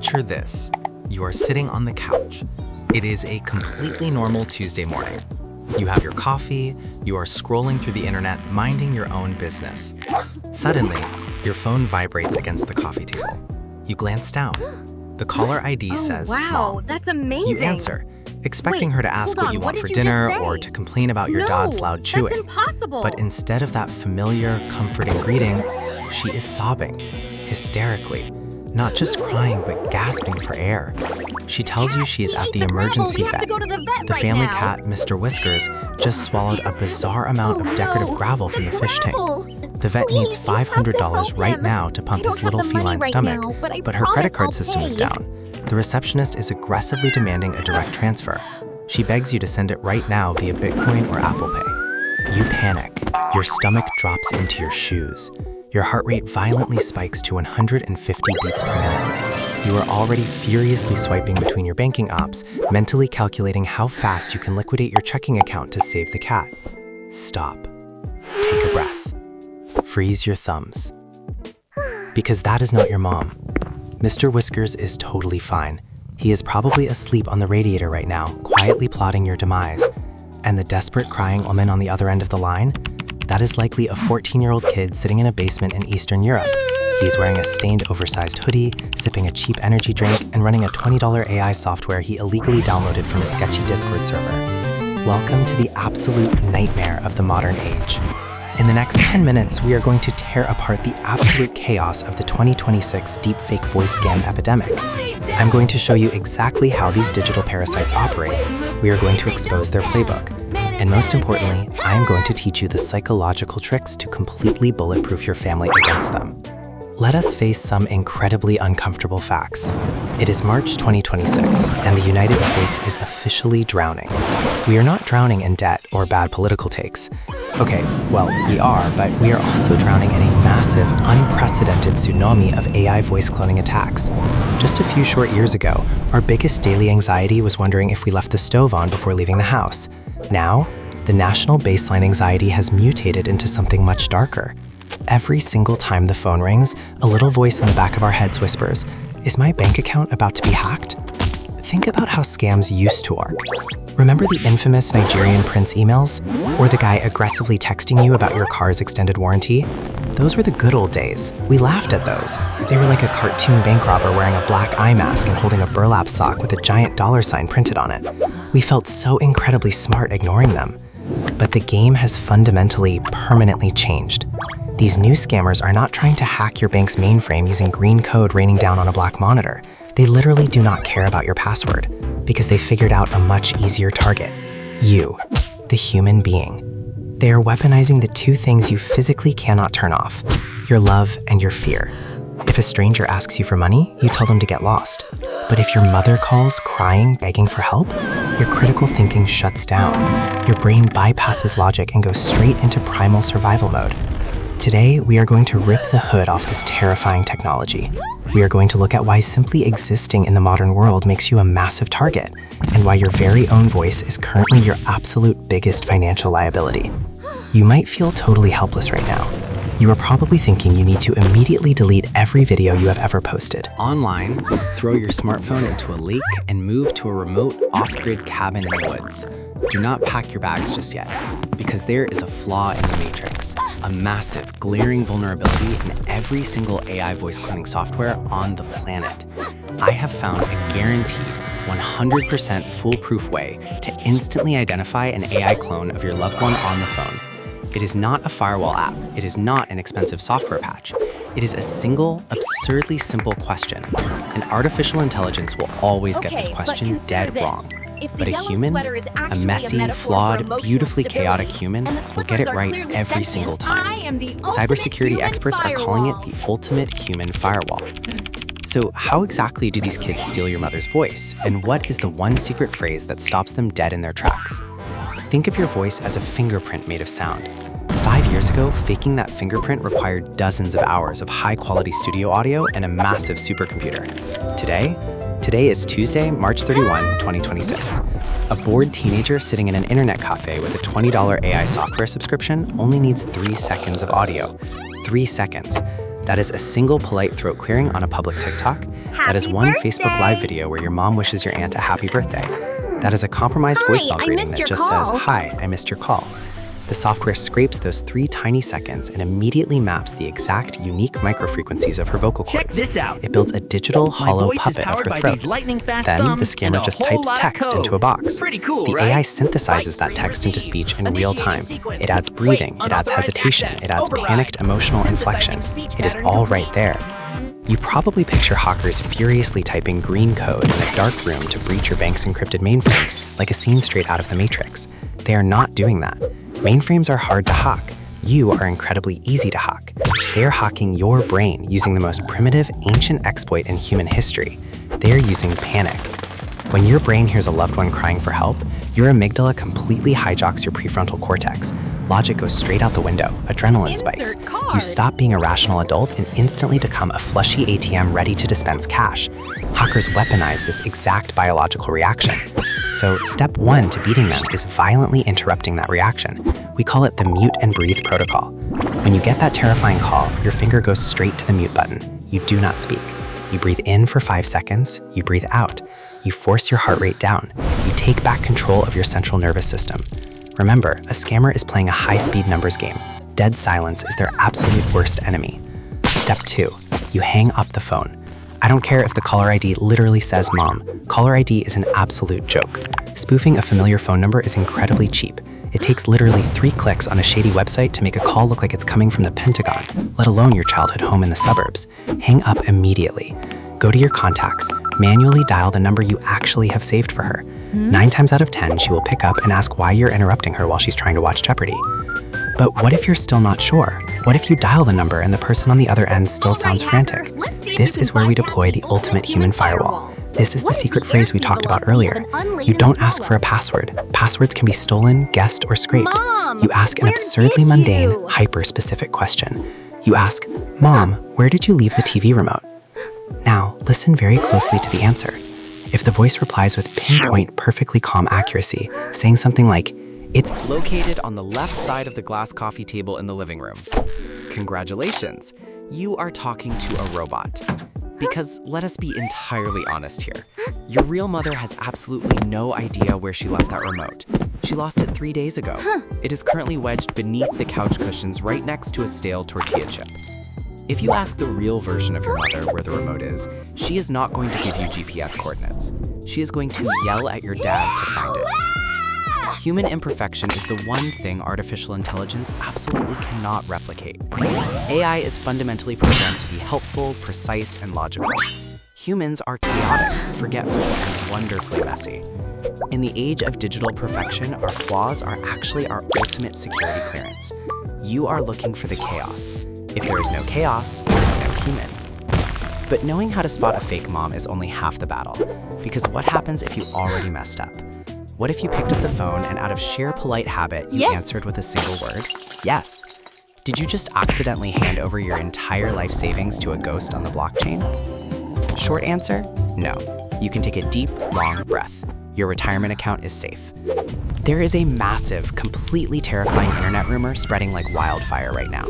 Picture this. You are sitting on the couch. It is a completely normal Tuesday morning. You have your coffee, you are scrolling through the internet, minding your own business. Suddenly, your phone vibrates against the coffee table. You glance down. The caller ID says, wow, Mom. that's amazing. You answer, expecting her to ask hold what you on, want what for did you just dinner say? or to complain about your dad's loud chewing. That's impossible. But instead of that familiar, comforting greeting, she is sobbing, hysterically, not just crying, but gasping for air. She tells you she is at the emergency vet. The family cat, Mr. Whiskers, just swallowed a bizarre amount of decorative gravel from the fish tank. The vet needs $500 right now to pump his little feline stomach, but her credit card system is down. The receptionist is aggressively demanding a direct transfer. She begs you to send it right now via Bitcoin or Apple Pay. You panic. Your stomach drops into your shoes. Your heart rate violently spikes to 150 beats per minute. You are already furiously swiping between your banking apps, mentally calculating how fast you can liquidate your checking account to save the cat. Stop. Take a breath. Freeze your thumbs. Because that is not your mom. Mr. Whiskers is totally fine. He is probably asleep on the radiator right now, quietly plotting your demise. And the desperate crying woman on the other end of the line? That is likely a 14-year-old kid sitting in a basement in Eastern Europe. He's wearing a stained, oversized hoodie, sipping a cheap energy drink, and running a $20 AI software he illegally downloaded from a sketchy Discord server. Welcome to the absolute nightmare of the modern age. In the next 10 minutes, we are going to tear apart the absolute chaos of the 2026 deepfake voice scam epidemic. I'm going to show you exactly how these digital parasites operate. We are going to expose their playbook. And most importantly, I am going to teach you the psychological tricks to completely bulletproof your family against them. Let us face some incredibly uncomfortable facts. It is March 2026, and the United States is officially drowning. We are not drowning in debt or bad political takes. Okay, well, we are, but we are also drowning in a massive, unprecedented tsunami of AI voice cloning attacks. Just a few short years ago, our biggest daily anxiety was wondering if we left the stove on before leaving the house. Now, the national baseline anxiety has mutated into something much darker. Every single time the phone rings, a little voice in the back of our heads whispers, "Is my bank account about to be hacked?" Think about how scams used to work. Remember the infamous Nigerian prince emails? Or the guy aggressively texting you about your car's extended warranty? Those were the good old days. We laughed at those. They were like a cartoon bank robber wearing a black eye mask and holding a burlap sock with a giant $sign printed on it. We felt so incredibly smart ignoring them. But the game has fundamentally, permanently changed. These new scammers are not trying to hack your bank's mainframe using green code raining down on a black monitor. They literally do not care about your password because they figured out a much easier target. You, the human being. They are weaponizing the two things you physically cannot turn off, your love and your fear. If a stranger asks you for money, you tell them to get lost. But if your mother calls, crying, begging for help, your critical thinking shuts down. Your brain bypasses logic and goes straight into primal survival mode. Today, we are going to rip the hood off this terrifying technology. We are going to look at why simply existing in the modern world makes you a massive target, and why your very own voice is currently your absolute biggest financial liability. You might feel totally helpless right now. You are probably thinking you need to immediately delete every video you have ever posted. Online, throw your smartphone into a lake and move to a remote, off-grid cabin in the woods. Do not pack your bags just yet, because there is a flaw in the matrix, a massive, glaring vulnerability in every single AI voice cloning software on the planet. I have found a guaranteed 100% foolproof way to instantly identify an AI clone of your loved one on the phone. It is not a Firewall app. It is not an expensive software patch. It is a single, absurdly simple question. And artificial intelligence will always get this question dead wrong. But a human, a messy, flawed, beautifully chaotic human, will get it right every single time. Cybersecurity experts are calling it the ultimate human firewall. So how exactly do these kids steal your mother's voice? And what is the one secret phrase that stops them dead in their tracks? Think of your voice as a fingerprint made of sound. 5 years ago, faking that fingerprint required dozens of hours of high-quality studio audio and a massive supercomputer. Today is Tuesday, March 31, 2026. A bored teenager sitting in an internet cafe with a $20 AI software subscription only needs 3 seconds of audio. 3 seconds. That is a single polite throat clearing on a public TikTok, That is one Facebook Live video where your mom wishes your aunt a happy birthday. That is a compromised voicemail greeting that just says, "Hi, I missed your call." The software scrapes those 3 tiny seconds and immediately maps the exact unique microfrequencies of her vocal cords. Check this out. It builds a digital hollow puppet of her throat. Then the scammer just types text into a box. Pretty cool, The AI synthesizes that text into speech in real time. It adds breathing, it adds hesitation, it adds panicked emotional inflection. It is all right there. You probably picture hackers furiously typing green code in a dark room to breach your bank's encrypted mainframe, like a scene straight out of The Matrix. They are not doing that. Mainframes are hard to hack. You are incredibly easy to hack. They are hacking your brain using the most primitive, ancient exploit in human history. They are using panic. When your brain hears a loved one crying for help, your amygdala completely hijacks your prefrontal cortex. Logic goes straight out the window, adrenaline spikes. You stop being a rational adult and instantly become a fleshy ATM ready to dispense cash. Hackers weaponize this exact biological reaction. So step 1 to beating them is violently interrupting that reaction. We call it the mute and breathe protocol. When you get that terrifying call, your finger goes straight to the mute button. You do not speak. You breathe in for 5 seconds, you breathe out. You force your heart rate down. You take back control of your central nervous system. Remember, a scammer is playing a high-speed numbers game. Dead silence is their absolute worst enemy. Step 2, you hang up the phone. I don't care if the caller ID literally says mom. Caller ID is an absolute joke. Spoofing a familiar phone number is incredibly cheap. It takes literally 3 clicks on a shady website to make a call look like it's coming from the Pentagon, let alone your childhood home in the suburbs. Hang up immediately. Go to your contacts. Manually dial the number you actually have saved for her. 9 times out of 10, she will pick up and ask why you're interrupting her while she's trying to watch Jeopardy. But what if you're still not sure? What if you dial the number and the person on the other end still sounds frantic? This is where we deploy the ultimate human firewall. This is the secret phrase we talked about earlier. You don't ask for a password. Passwords can be stolen, guessed, or scraped. You ask an absurdly mundane, hyper-specific question. You ask, "Mom, where did you leave the TV remote?" Now, listen very closely to the answer. If the voice replies with pinpoint, perfectly calm accuracy, saying something like, "It's Located on the left side of the glass coffee table in the living room. Congratulations, you are talking to a robot. Because let us be entirely honest here. Your real mother has absolutely no idea where she left that remote. She lost it 3 days ago. It is currently wedged beneath the couch cushions right next to a stale tortilla chip. If you ask the real version of your mother where the remote is, she is not going to give you GPS coordinates. She is going to yell at your dad to find it. Human imperfection is the one thing artificial intelligence absolutely cannot replicate. AI is fundamentally programmed to be helpful, precise, and logical. Humans are chaotic, forgetful, and wonderfully messy. In the age of digital perfection, our flaws are actually our ultimate security clearance. You are looking for the chaos. If there is no chaos, there's no human. But knowing how to spot a fake mom is only half the battle, because what happens if you already messed up? What if you picked up the phone and out of sheer polite habit, you answered with a single word? Yes. Did you just accidentally hand over your entire life savings to a ghost on the blockchain? Short answer, no. You can take a deep, long breath. Your retirement account is safe. There is a massive, completely terrifying internet rumor spreading like wildfire right now.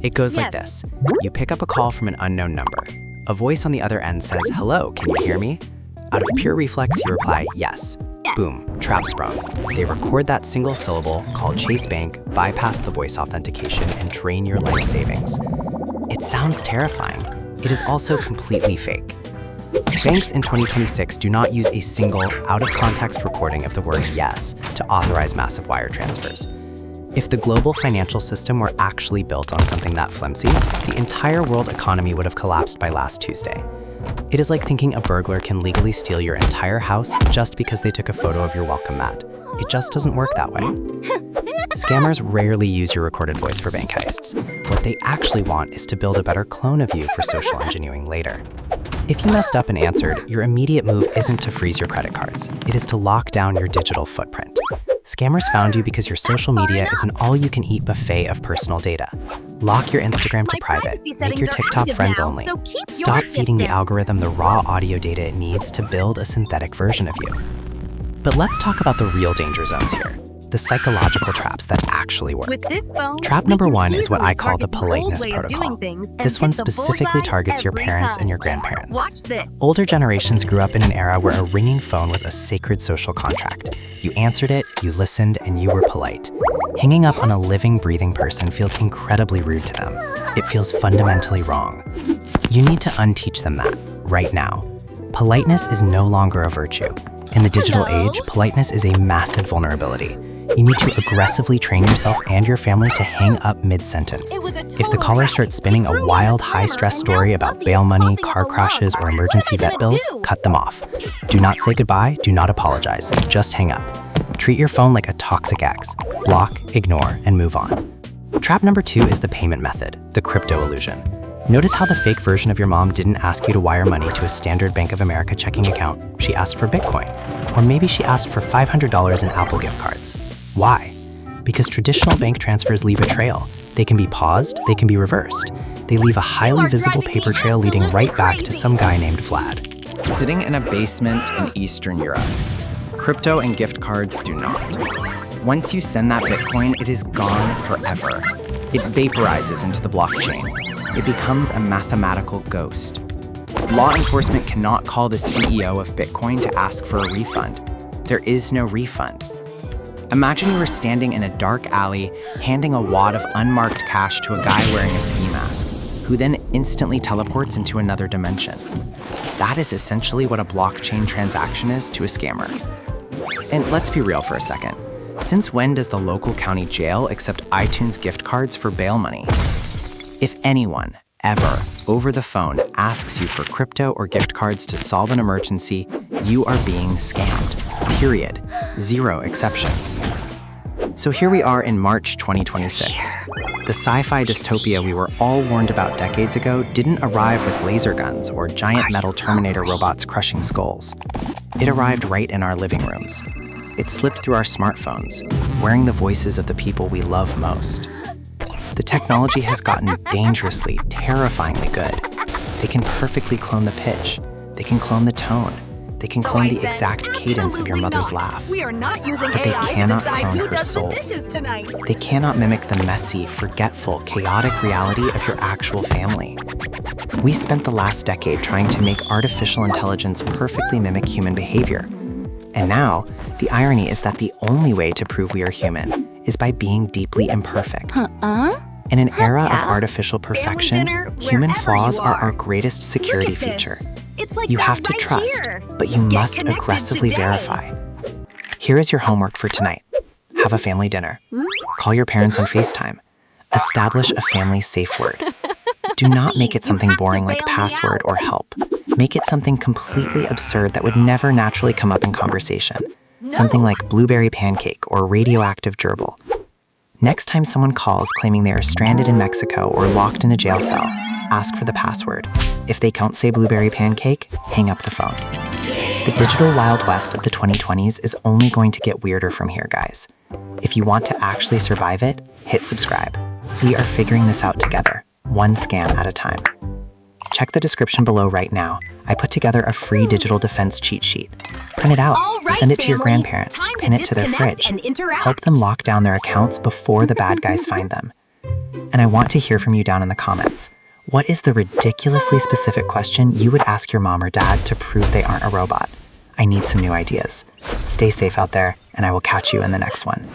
It goes like this. You pick up a call from an unknown number. A voice on the other end says, "Hello, can you hear me?" Out of pure reflex, you reply, "Yes." Boom, trap sprung. They record that single syllable, call Chase Bank, bypass the voice authentication, and drain your life savings. It sounds terrifying. It is also completely fake. Banks in 2026 do not use a single, out-of-context recording of the word "yes" to authorize massive wire transfers. If the global financial system were actually built on something that flimsy, the entire world economy would have collapsed by last Tuesday. It is like thinking a burglar can legally steal your entire house just because they took a photo of your welcome mat. It just doesn't work that way. Scammers rarely use your recorded voice for bank heists. What they actually want is to build a better clone of you for social engineering later. If you messed up and answered, your immediate move isn't to freeze your credit cards. It is to lock down your digital footprint. Scammers found you because your social media is an all-you-can-eat buffet of personal data. Lock your Instagram to private. Make your TikTok friends only. Stop feeding the algorithm the raw audio data it needs to build a synthetic version of you. But let's talk about the real danger zones here. the psychological traps that actually work. With this phone, Trap we number can 1 is what easily I call the target old politeness way of protocol. doing things and This one hit the specifically bullseye targets your every parents time. and your grandparents. Watch this. Older generations grew up in an era where a ringing phone was a sacred social contract. You answered it, you listened, and you were polite. Hanging up on a living, breathing person feels incredibly rude to them. It feels fundamentally wrong. You need to unteach them that, right now. Politeness is no longer a virtue. In the digital age, politeness is a massive vulnerability. You need to aggressively train yourself and your family to hang up mid-sentence. If the caller starts spinning a wild, high-stress story about bail money, car crashes, or emergency vet bills, cut them off. Do not say goodbye, do not apologize, just hang up. Treat your phone like a toxic ex. Block, ignore, and move on. Trap number 2 is the payment method, the crypto illusion. Notice how the fake version of your mom didn't ask you to wire money to a standard Bank of America checking account. She asked for Bitcoin. Or maybe she asked for $500 in Apple gift cards. Why? Because traditional bank transfers leave a trail. They can be paused, they can be reversed. They leave a highly visible paper trail leading right back to some guy named Vlad. Sitting in a basement in Eastern Europe. Crypto and gift cards do not. Once you send that Bitcoin, it is gone forever. It vaporizes into the blockchain. It becomes a mathematical ghost. Law enforcement cannot call the CEO of Bitcoin to ask for a refund. There is no refund. Imagine you were standing in a dark alley, handing a wad of unmarked cash to a guy wearing a ski mask, who then instantly teleports into another dimension. That is essentially what a blockchain transaction is to a scammer. And let's be real for a second. Since when does the local county jail accept iTunes gift cards for bail money? If anyone, ever, over the phone asks you for crypto or gift cards to solve an emergency, you are being scammed. Period. Zero exceptions. So here we are in March 2026. The sci-fi dystopia we were all warned about decades ago didn't arrive with laser guns or giant metal Terminator robots crushing skulls. It arrived right in our living rooms. It slipped through our smartphones, wearing the voices of the people we love most. The technology has gotten dangerously, terrifyingly good. They can perfectly clone the pitch. They can clone the tone. They can clone the exact cadence of your mother's laugh. We are not using But they AI cannot to decide clone who her does soul. the dishes tonight. They cannot mimic the messy, forgetful, chaotic reality of your actual family. We spent the last decade trying to make artificial intelligence perfectly mimic human behavior. And now, the irony is that the only way to prove we are human is by being deeply imperfect. In an era of artificial perfection, dinner, human wherever flaws you are are. our greatest security Look at this. feature. It's like You that have to right trust, here. but you Get must connected aggressively today. verify. Here is your homework for tonight. Have a family dinner. Call your parents on FaceTime. Establish a family safe word. Do not make it Please, you something have to boring like bail me password out. or help. Make it something completely absurd that would never naturally come up in conversation. Something like blueberry pancake or radioactive gerbil. Next time someone calls claiming they are stranded in Mexico or locked in a jail cell, ask for the password. If they can't say blueberry pancake, hang up the phone. The digital Wild West of the 2020s is only going to get weirder from here, guys. If you want to actually survive it, hit subscribe. We are figuring this out together, one scam at a time. Check the description below right now. I put together a free digital defense cheat sheet. Print it out, All right, send it to your family. grandparents, Time to pin it to their disconnect fridge. and interact. Help them lock down their accounts before the bad guys find them. And I want to hear from you down in the comments. What is the ridiculously specific question you would ask your mom or dad to prove they aren't a robot? I need some new ideas. Stay safe out there, and I will catch you in the next one.